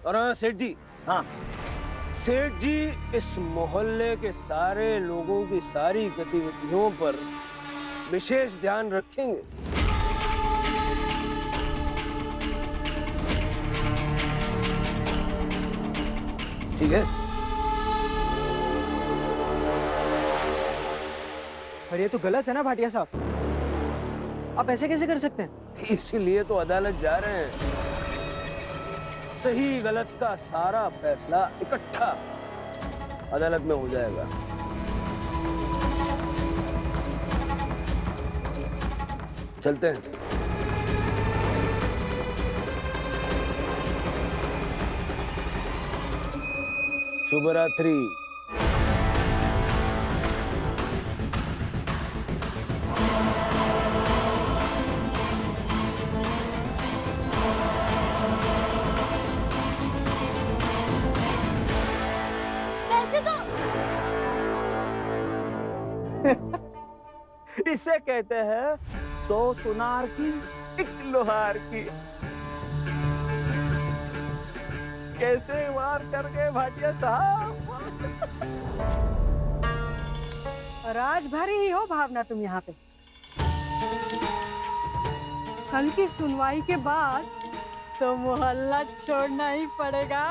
और हाँ सेठ जी, हाँ, सेठ जी इस मोहल्ले के सारे लोगों की सारी गतिविधियों पर विशेष ध्यान रखेंगे। ठीक है? पर ये तो गलत है ना भाटिया साहब, आप ऐसे कैसे कर सकते हैं? इसीलिए तो अदालत जा रहे हैं। सही गलत का सारा फैसला इकट्ठा अदालत में हो जाएगा। चलते हैं। शुभ रात्रि। इसे कहते हैं 100 सुनार की 1 लोहार की। कैसे वार कर गए भाटिया साहब। राजभरी ही हो भावना तुम यहाँ पे। कल की सुनवाई के बाद तो मोहल्ला छोड़ना ही पड़ेगा।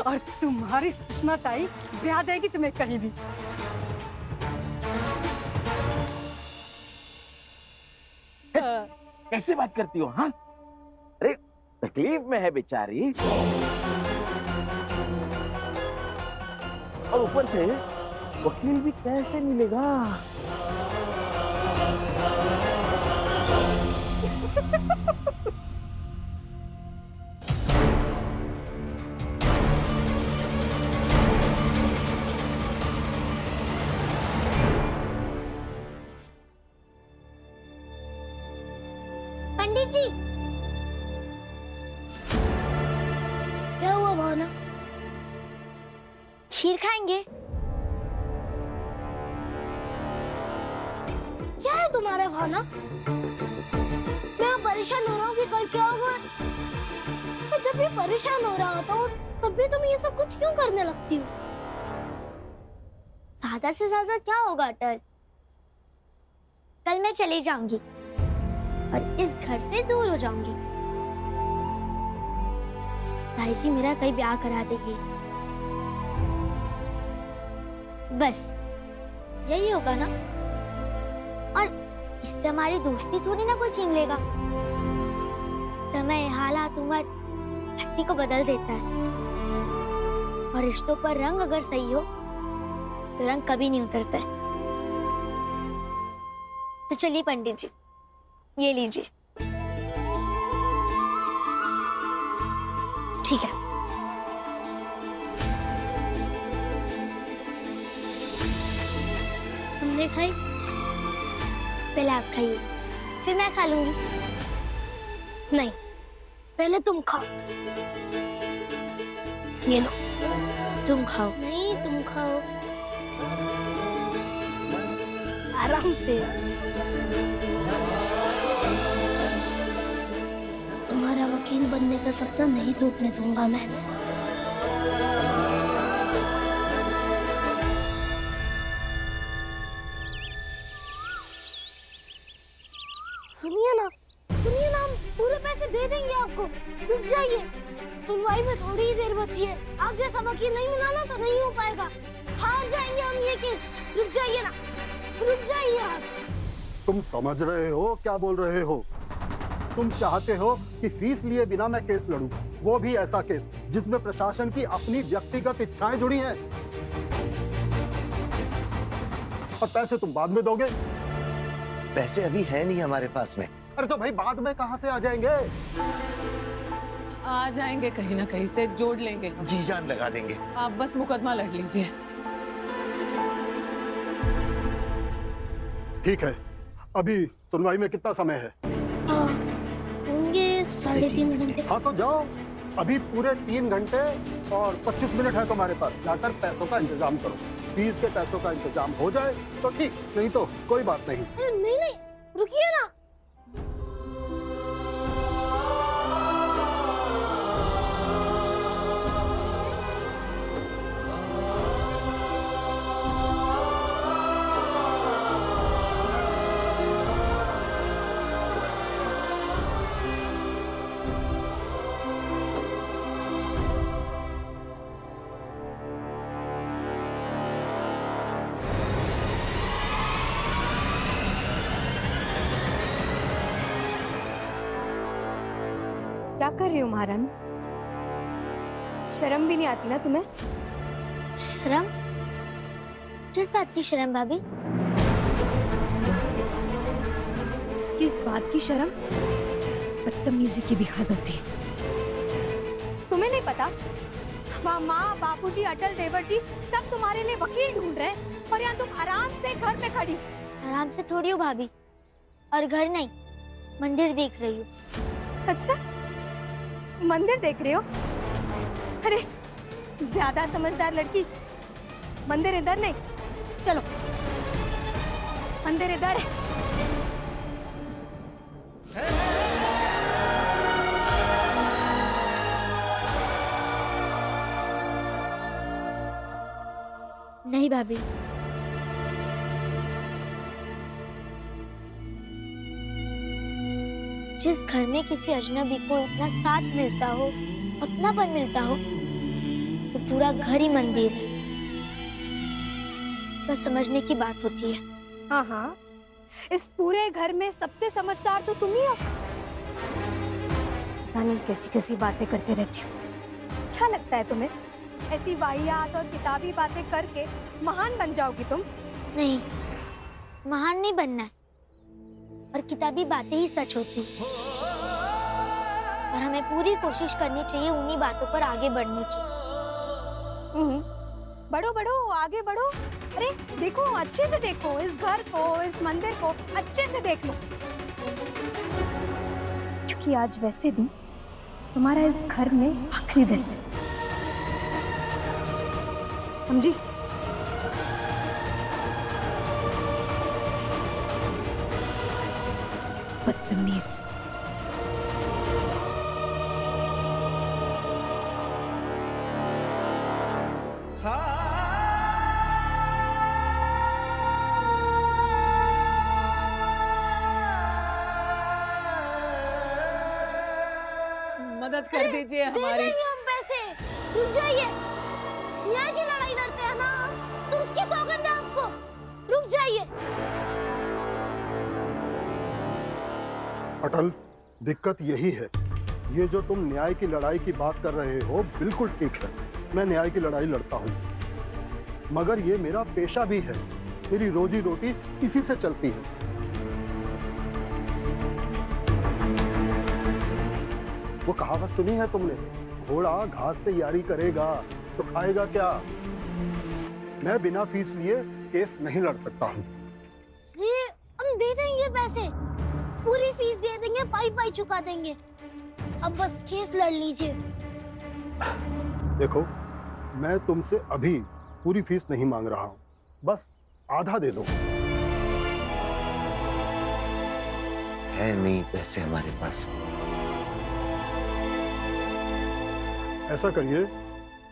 और तुम्हारी सुषमा ताई ब्याह देगी तुम्हें कहीं भी। कैसे बात करती हो? हाँ, अरे तकलीफ में है बेचारी, और ऊपर से वकील भी कैसे मिलेगा? पंडित जी, क्या हुआ भावना? खीर खाएंगे? क्या है तुम्हारा भावना? मैं परेशान हो रहा हूँ कि कल क्या होगा। मैं जब भी परेशान हो रहा होता हूँ तब भी तुम ये सब कुछ क्यों करने लगती हो? ज्यादा से ज्यादा क्या होगा अटल? कल मैं चली जाऊंगी और इस घर से दूर हो जाऊंगी। ताई जी मेरा कहीं ब्याह करा देगी। बस यही होगा ना? और इससे हमारी दोस्ती थोड़ी ना कोई छीन लेगा। समय, हालात, उम्र व्यक्ति को बदल देता है, और रिश्तों पर रंग अगर सही हो तो रंग कभी नहीं उतरता है। तो चलिए पंडित जी, ये लीजिए। ठीक है। तुमने खाई? पहले आप खाइए, फिर मैं खा लूंगी। नहीं, पहले तुम खाओ। ये लो, तुम खाओ। नहीं, तुम खाओ आराम से। तुम्हारा वकील बनने का सपना नहीं टूटने दूंगा मैं। सुनिए ना, हम पूरे पैसे दे देंगे आपको। रुक जाइए, सुनवाई में थोड़ी ही देर बची है। आप जैसा वकील नहीं मिला ना तो नहीं हो पाएगा। हार जाएंगे हम ये केस। रुक जाइए ना, रुक जाइए आप। तुम समझ रहे हो क्या बोल रहे हो? तुम चाहते हो कि फीस लिए बिना मैं केस लड़ूं, वो भी ऐसा केस जिसमें प्रशासन की अपनी व्यक्तिगत इच्छाएं जुड़ी हैं। और पैसे तुम बाद में दोगे? पैसे अभी है नहीं हमारे पास में। अरे तो भाई बाद में कहां से आ जाएंगे? आ जाएंगे, कहीं ना कहीं से जोड़ लेंगे। जी जान लगा देंगे। आप बस मुकदमा लड़ लीजिए। ठीक है, अभी सुनवाई में कितना समय है? होंगे 3.5 घंटे। हाँ तो जाओ, अभी पूरे 3 घंटे और 25 मिनट है तुम्हारे पास। जाकर पैसों का इंतजाम करो। फीस के पैसों का इंतजाम हो जाए तो ठीक, नहीं तो कोई बात नहीं। अरे नहीं, रुकिए ना। कर रही हो महारानी? शर्म भी नहीं आती ना तुम्हें? शर्म? किस बात की शर्म भाभी? किस बात की शर्म? बदतमीजी की भी हद होती है। तुम्हें नहीं पता? मामा, बापूजी, अटल, देवर जी सब तुम्हारे लिए वकील ढूंढ रहे हैं और यहाँ तुम आराम से घर पे खड़ी। आराम से थोड़ी हो भाभी, और घर नहीं, मंदिर देख रही हूँ। अच्छा, मंदिर देख रहे हो? अरे ज्यादा समझदार लड़की। मंदिर इधर नहीं, चलो मंदिर इधर है। नहीं भाभी, जिस घर में किसी अजनबी को इतना साथ मिलता हो, अपनापन मिलता हो, वो पूरा घर ही मंदिर है। बस समझने की बात होती है। हाँ हाँ, इस पूरे घर में सबसे समझदार तो तुम ही हो। पता नहीं कैसी कैसी बातें करते रहती हो। क्या लगता है तुम्हें ऐसी वाहियात और किताबी बातें करके महान बन जाओगी तुम? नहीं, महान नहीं बनना है, और किताबी बातें ही सच होती। और हमें पूरी कोशिश करनी चाहिए उन्हीं बातों पर आगे बढ़ने की। बढ़ो बढ़ो, आगे बढ़ो। अरे देखो, अच्छे से देखो, इस घर को, इस मंदिर को अच्छे से देख लो, क्योंकि आज वैसे भी तुम्हारा इस घर में आखिरी दिन है, समझी? बदतमीज। मदद कर दीजिए दे हमारी। देंगे हम पैसे, रुक जाइए। न्याय की लड़ाई लड़ते हैं ना हम, तो उसकी सौगंध है आपको। रुक जाइए। अटल, दिक्कत यही है, ये जो तुम न्याय की लड़ाई की बात कर रहे हो बिल्कुल ठीक है। मैं न्याय की लड़ाई लड़ता हूँ, मगर ये मेरा पेशा भी है। मेरी रोजी रोटी इसी से चलती है। वो कहावत सुनी है तुमने, घोड़ा घास से यारी करेगा तो खाएगा क्या? मैं बिना फीस लिए केस नहीं लड़ सकता हूँ। ये हम दे देंगे पैसे, पूरी फीस दे देंगे, पाई पाई चुका देंगे। अब बस केस लड़ लीजिए। देखो, मैं तुमसे अभी पूरी फीस नहीं मांग रहा हूँ, बस आधा दे दो। है नहीं पैसे हमारे पास। ऐसा करिए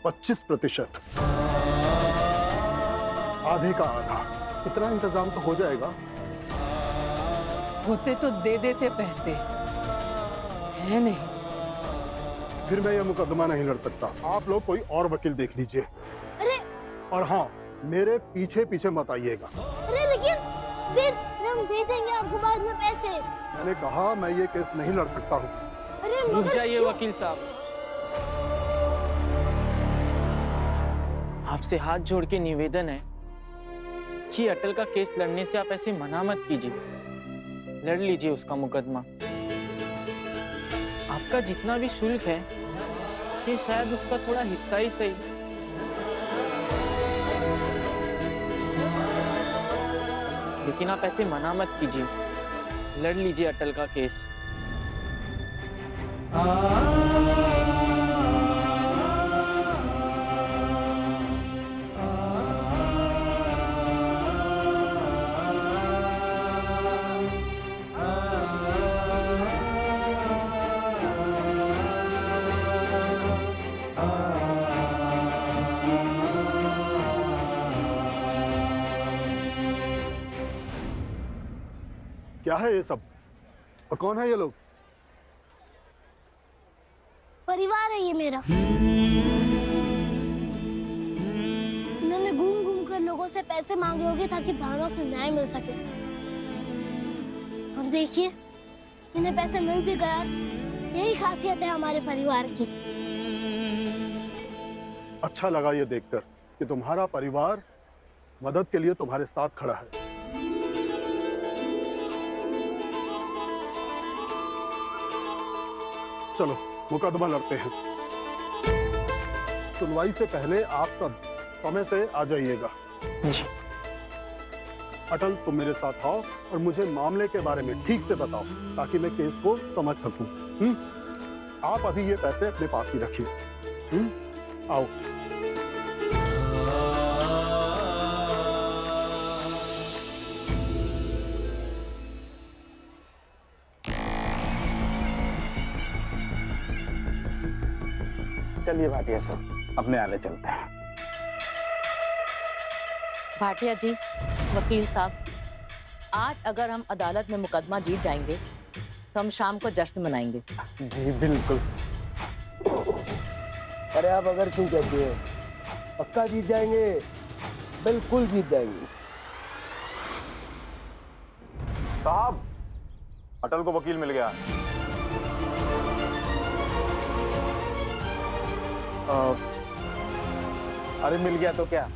25%, आधे का आधा, इतना इंतजाम तो हो जाएगा। होते तो दे देते पैसे, है नहीं। फिर मैं ये मुकदमा नहीं लड़ सकता, आप लोग कोई और वकील देख लीजिए। अरे और हाँ, मेरे पीछे पीछे मत आइएगा। अरे लेकिन हम दे देंगे आपको बाद में पैसे। मैंने कहा मैं ये केस नहीं लड़ सकता हूँ। अरे रुक मगर जाइए क्यों? वकील साहब, आपसे हाथ जोड़ के निवेदन है कि अटल का केस लड़ने से आप ऐसे मना मत कीजिए। लड़ लीजिए उसका मुकदमा। आपका जितना भी शुल्क है, ये शायद उसका थोड़ा हिस्सा ही सही। लेकिन आप ऐसे मना मत कीजिए, लड़ लीजिए अटल का केस। क्या है ये सब, और कौन है ये लोग? परिवार है ये मेरा। इन्होंने घूम घूम कर लोगों से पैसे मांगे होंगे ताकि भावना को न्याय मिल सके। और देखिए, इन्हें पैसे मिल भी गया यही खासियत है हमारे परिवार की। अच्छा लगा ये देखकर कि तुम्हारा परिवार मदद के लिए तुम्हारे साथ खड़ा है। चलो मुकदमा लड़ते हैं। सुनवाई से पहले आप सब समय से आ जाइएगा। जी। अटल, तुम मेरे साथ आओ और मुझे मामले के बारे में ठीक से बताओ ताकि मैं केस को समझ सकूं। आप अभी ये पैसे अपने पास ही रखिए। आओ। चलिए भाटिया साहब, अपने आले चलते हैं। भाटिया जी, वकील साहब, आज अगर हम अदालत में मुकदमा जीत जाएंगे तो हम शाम को जश्न मनाएंगे। जी बिल्कुल। अरे आप अगर क्यों कहते हैं, पक्का जीत जाएंगे, बिल्कुल जीत जाएंगे। साहब, अटल को वकील मिल गया। अरे मिल गया तो क्या,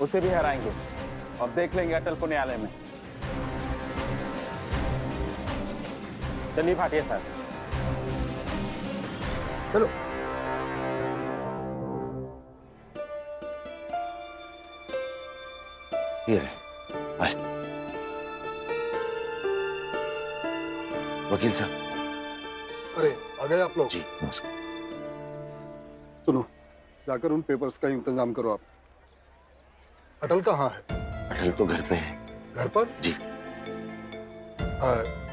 उसे भी हराएंगे और देख लेंगे अटल को न्यायालय में। चलिए भाटिया साहब, चलो। ये रहे, आए। वकील साहब। अरे आ गए आप लोग? जी नमस्कार। सुनो, जाकर उन पेपर्स का इंतजाम करो आप। अटल कहाँ है? अटल तो घर पे है। घर पर? जी।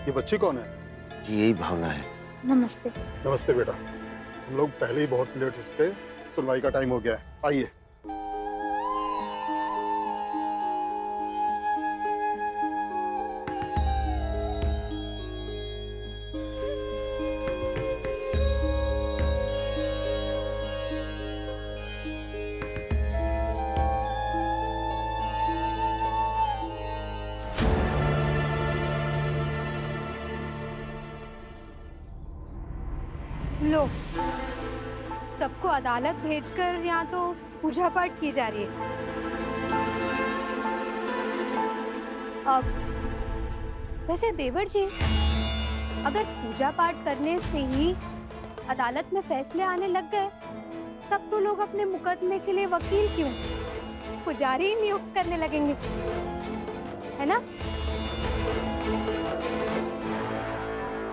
ये बच्ची कौन है? जी यही भावना है। नमस्ते। नमस्ते बेटा। हम लोग पहले ही बहुत लेट हो चुके, सुनवाई का टाइम हो गया है। आइए। लो, सबको अदालत भेजकर यहाँ तो पूजा पाठ की जा रही है। अब वैसे देवर जी, अगर पूजा पाठ करने से ही अदालत में फैसले आने लग गए, तब तो लोग अपने मुकदमे के लिए वकील क्यों, पुजारी नियुक्त करने लगेंगे, है ना?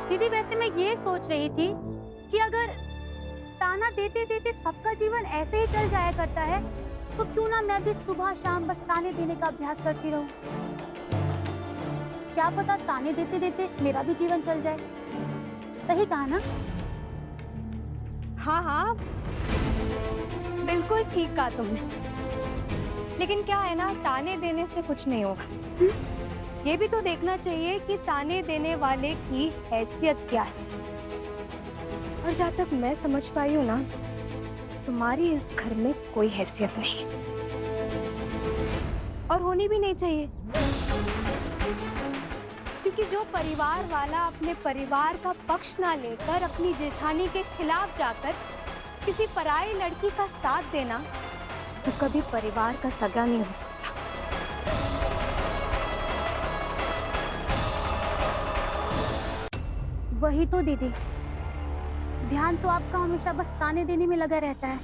दीदी, वैसे मैं ये सोच रही थी कि अगर ताना देते देते सबका जीवन ऐसे ही चल जाया करता है, तो क्यों ना मैं भी सुबह शाम बस ताने देने का अभ्यास करती रहूं। क्या पता ताने देते देते मेरा भी जीवन चल जाए। सही कहा ना? हाँ हाँ, बिल्कुल ठीक कहा तुमने। लेकिन क्या है ना, ताने देने से कुछ नहीं होगा। ये भी तो देखना चाहिए कि ताने देने वाले की हैसियत क्या है। और जहाँ तक मैं समझ पाई हूँ ना, तुम्हारी इस घर में कोई हैसियत नहीं, और होनी भी नहीं चाहिए। क्योंकि जो परिवार वाला अपने परिवार का पक्ष ना लेकर अपनी जेठानी के खिलाफ जाकर किसी पराई लड़की का साथ देना, तो कभी परिवार का सगा नहीं हो सकता। वही तो दीदी, ध्यान तो आपका हमेशा बस ताने देने में लगा रहता है।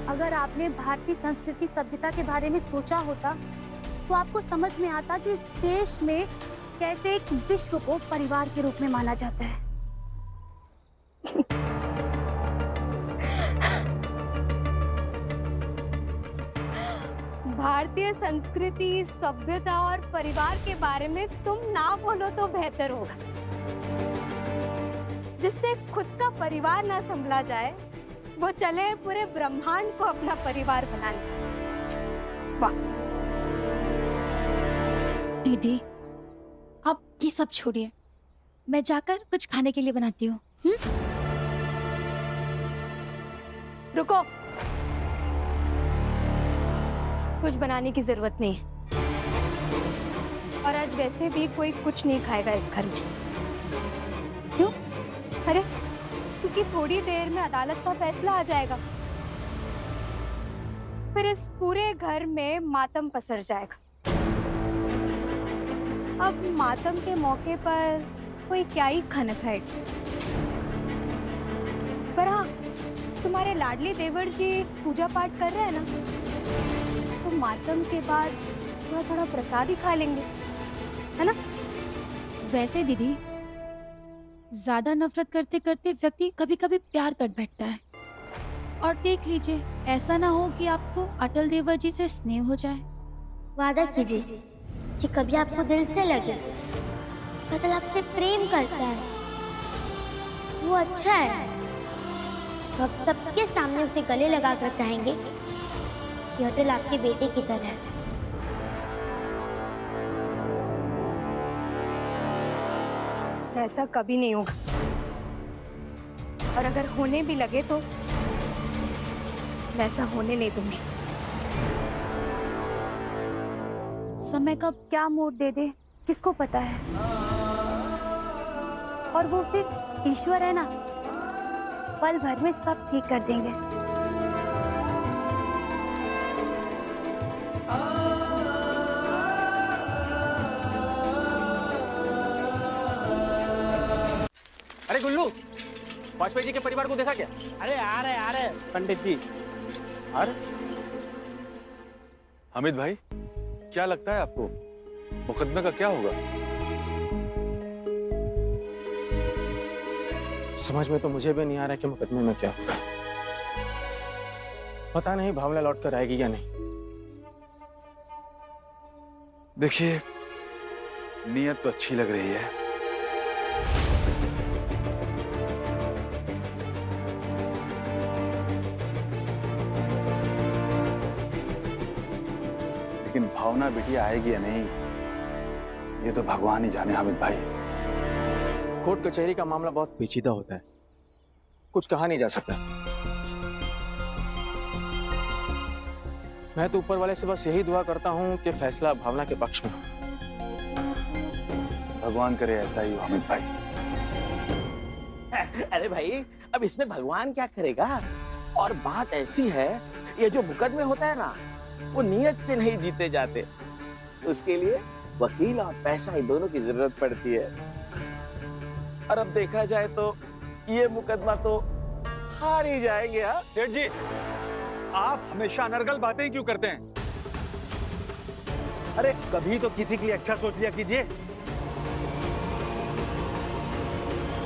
अगर आपने भारतीय संस्कृति सभ्यता के बारे में सोचा होता, तो आपको समझ में आता कि इस देश में कैसे एक विश्व को परिवार के रूप में माना जाता है। भारतीय संस्कृति, सभ्यता और परिवार के बारे में तुम ना बोलो तो बेहतर होगा, जिससे खुद का परिवार ना संभला जाए, वो चले पूरे ब्रह्मांड को अपना परिवार बनाने। वाह। दीदी, आप ये सब छोड़िए, मैं जाकर कुछ खाने के लिए बनाती हूँ। रुको, कुछ बनाने की जरूरत नहीं है। और आज आज वैसे भी कोई कुछ नहीं खाएगा इस घर में। क्यों? अरे क्योंकि थोड़ी देर में अदालत का फैसला आ जाएगा, फिर इस पूरे घर में मातम पसर जाएगा। अब मातम के मौके पर कोई क्या ही खाना खाएगा। पर हाँ, तुम्हारे लाडली देवर जी पूजा पाठ कर रहे हैं ना, तो मातम के बाद थोड़ा थोड़ा प्रसाद ही खा लेंगे, है ना? वैसे दीदी, ज्यादा नफरत करते करते व्यक्ति कभी कभी प्यार कर बैठता है। और देख लीजिए, ऐसा ना हो कि आपको अटल देवर जी से स्नेह हो जाए। वादा कीजिए कि कभी आपको दिल से लगे अटल आपसे प्रेम करता है, वो अच्छा है, तो आप सबके सामने उसे गले लगाकर कहेंगे कि अटल आपके बेटे की तरह है। ऐसा कभी नहीं होगा, और अगर होने भी लगे तो वैसा होने नहीं दूंगी। समय कब क्या मोड़ दे दे किसको पता है। और वो फिर ईश्वर है ना, पल भर में सब ठीक कर देंगे। अरे गुल्लू, वाजपेयी जी के परिवार को देखा क्या? अरे आ रहे पंडित जी। और हामिद भाई, क्या लगता है आपको मुकदमे का क्या होगा? समझ में तो मुझे भी नहीं आ रहा कि मुकदमे में क्या होगा। पता नहीं भावना लौट कर आएगी या नहीं। देखिए, नीयत तो अच्छी लग रही है, लेकिन भावना बिटिया आएगी या नहीं, ये तो भगवान ही जाने हामिद भाई। कोर्ट कचहरी का मामला बहुत पेचीदा होता है, कुछ कहा नहीं जा सकता। मैं तो ऊपर वाले से बस यही दुआ करता हूँ कि फैसला भावना के पक्ष में हो। भगवान करे ऐसा ही हो हामिद भाई। अरे भाई, अब इसमें भगवान क्या करेगा? और बात ऐसी है, ये जो मुकदमे होता है ना, वो नियत से नहीं जीते जाते, उसके लिए वकील और पैसा ही दोनों की जरूरत पड़ती है। और अब देखा जाए तो ये मुकदमा तो हार ही जाएंगे। हाँ सेठ जी, आप हमेशा अनर्गल बातें ही क्यों करते हैं? अरे कभी तो किसी के लिए अच्छा सोच लिया कीजिए।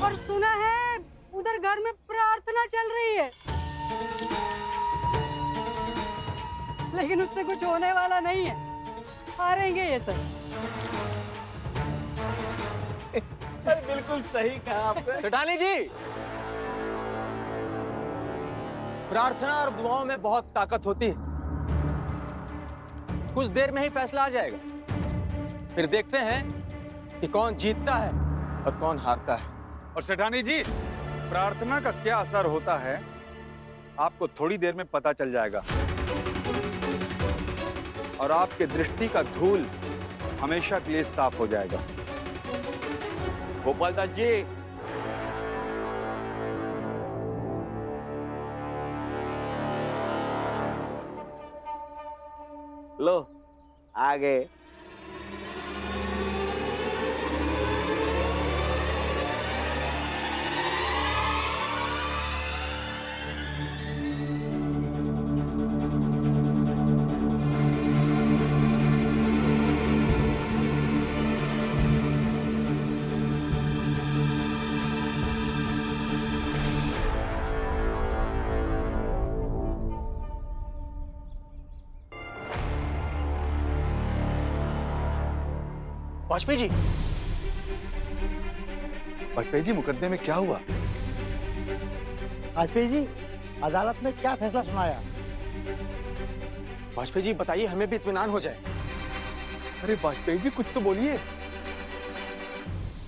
और सुना है उधर घर में प्रार्थना चल रही है, लेकिन उससे कुछ होने वाला नहीं है, हारेंगे ये सब। अरे बिल्कुल सही कहा आपने। सेठानी जी, प्रार्थना और दुआओं में बहुत ताकत होती है। कुछ देर में ही फैसला आ जाएगा, फिर देखते हैं कि कौन जीतता है और कौन हारता है। और सेठानी जी, प्रार्थना का क्या असर होता है आपको थोड़ी देर में पता चल जाएगा, और आपके दृष्टि का धूल हमेशा के लिए साफ हो जाएगा। गोपाल दास जी, लो आ गए। वाजपेयी जी, वाजपेयी जी, मुकदमे में क्या हुआ? वाजपेयी जी, अदालत में क्या फैसला सुनाया? वाजपेयी जी बताइए, हमें भी इत्मीनान हो जाए। अरे वाजपेयी जी, कुछ तो बोलिए।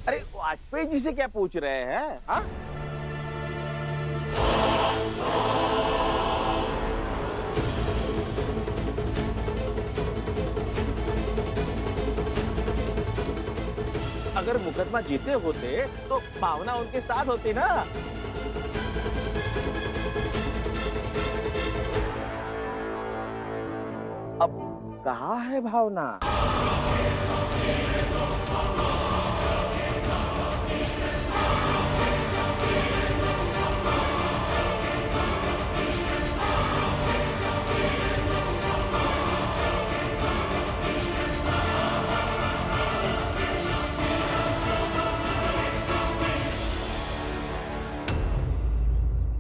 अरे वाजपेयी जी से क्या पूछ रहे हैं? हाँ? अगर मुकदमा जीते होते तो भावना उनके साथ होती ना। अब कहाँ है भावना?